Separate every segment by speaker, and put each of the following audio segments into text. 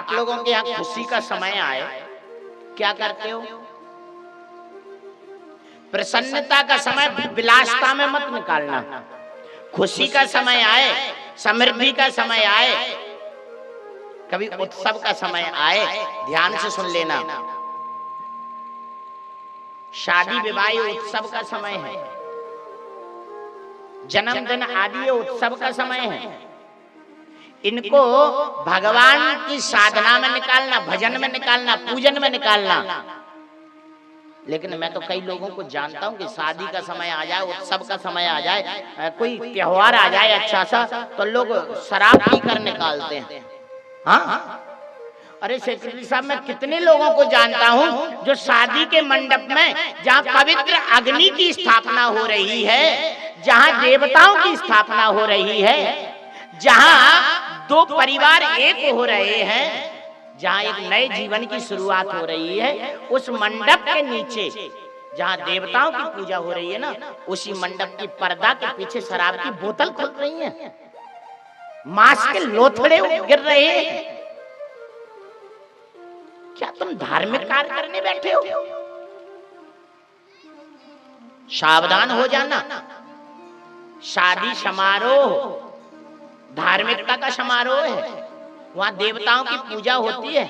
Speaker 1: आप लोगों के यहाँ खुशी का समय आए, क्या करते हो? प्रसन्नता का समय विलासता में मत निकालना। खुशी का समय आए, समृद्धि का समय आए, कभी उत्सव का समय आए, ध्यान से सुन लेना। शादी विवाह उत्सव का समय है, जन्मदिन आदि उत्सव का समय है। इनको भगवान की साधना में निकालना, भजन में निकालना, पूजन में निकालना। लेकिन मैं तो कई लोगों को जानता हूं कि शादी का समय आ जाए, उत्सव का समय आ जाए, कोई त्योहार आ जाए अच्छा सा, तो लोग शराब पीकर निकालते हैं। हाँ, अरे सेक्रेटरी साहब, मैं कितने लोगों को जानता हूं जो शादी के मंडप में, जहां पवित्र अग्नि की स्थापना हो रही है, जहां देवताओं की स्थापना हो रही है, जहां दो परिवार एक हो रहे हैं, जहां एक नए जीवन की शुरुआत हो रही है, उस मंडप के नीचे जहां देवताओं की पूजा हो रही है ना, उसी मंडप की पर्दा के पीछे शराब की बोतल खुल रही है, मांस के लोथड़े गिर रहे हैं। क्या तुम धार्मिक कार्य करने बैठे हो? सावधान हो जाना। शादी समारोह धार्मिकता का समारोह है, वहां देवताओं की पूजा होती है।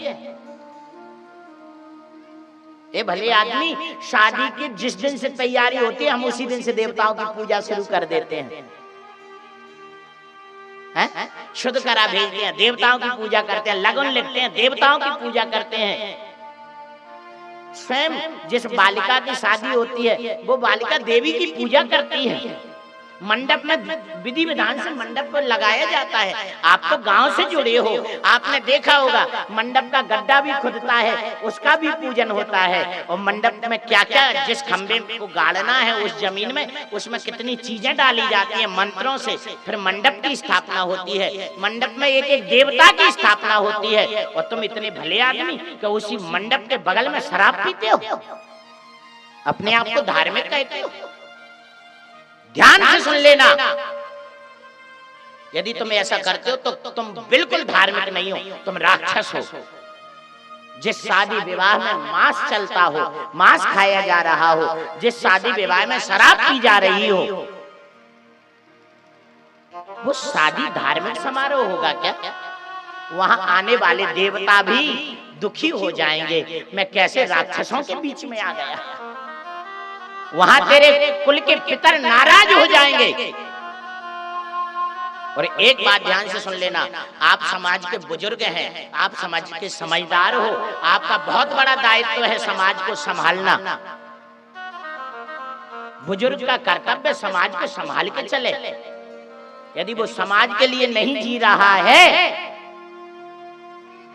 Speaker 1: ए भले आदमी, शादी की जिस दिन से तैयारी होती है, हम उसी दिन से देवताओं की पूजा शुरू कर देते हैं। शुद्ध करा भेजते हैं, देवताओं की पूजा करते हैं, लगन लिखते हैं, देवताओं की पूजा करते हैं। स्वयं जिस बालिका की शादी होती है, वो बालिका देवी की पूजा करती है। मंडप में विधि विधान से मंडप पर लगाया जाता है। आप तो गांव से जुड़े हो, आपने देखा होगा मंडप का गड्ढा भी खुदता है, उसका भी पूजन होता है। और मंडप में क्या क्या, जिस खंबे को गाड़ना है उस जमीन में, उसमें कितनी चीजें डाली जाती हैं मंत्रों से, फिर मंडप की स्थापना होती है। मंडप में एक एक देवता की स्थापना होती है। और तुम इतने भले आदमी कि उसी मंडप के बगल में शराब पीते हो, अपने आप को धार्मिक कहते हो। ध्यान से सुन लेना, यदि तुम ऐसा करते हो तो तुम बिल्कुल धार्मिक नहीं हो, तुम राक्षस हो। जिस शादी विवाह में मांस चलता हो, मांस खाया जा रहा हो, जिस शादी विवाह में शराब पी जा रही हो, वो शादी धार्मिक समारोह होगा क्या? वहां आने वाले देवता भी दुखी हो जाएंगे, मैं कैसे राक्षसों के बीच में आ गया। वहां तेरे कुल के पितर नाराज हो जाएंगे। और एक बात ध्यान से सुन लेना, आप समाज के बुजुर्ग हैं, आप समाज के समझदार हो, आपका बहुत बड़ा दायित्व है समाज को संभालना। बुजुर्ग का कर्तव्य समाज को संभाल के चले। यदि वो समाज के लिए नहीं जी रहा है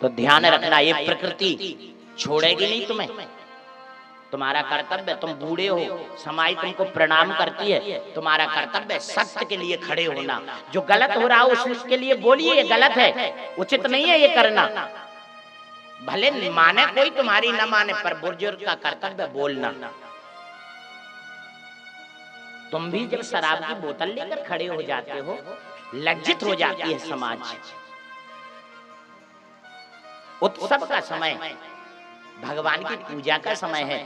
Speaker 1: तो ध्यान रखना, ये प्रकृति छोड़ेगी नहीं तुम्हें। तुम्हारा कर्तव्य, तुम बूढ़े हो, समाज तुमको प्रणाम करती है, तुम्हारा कर्तव्य सत्य के लिए खड़े होना। जो गलत हो रहा हो उसके लिए बोलिए ये गलत है, उचित नहीं है ये करना। भले माने कोई तुम्हारी न माने, पर बुजुर्ग का कर्तव्य बोलना। तुम भी जब शराब की बोतल लेकर खड़े हो जाते हो, लज्जित हो जाती है समाज। उत्सव का समय भगवान की पूजा का समय है।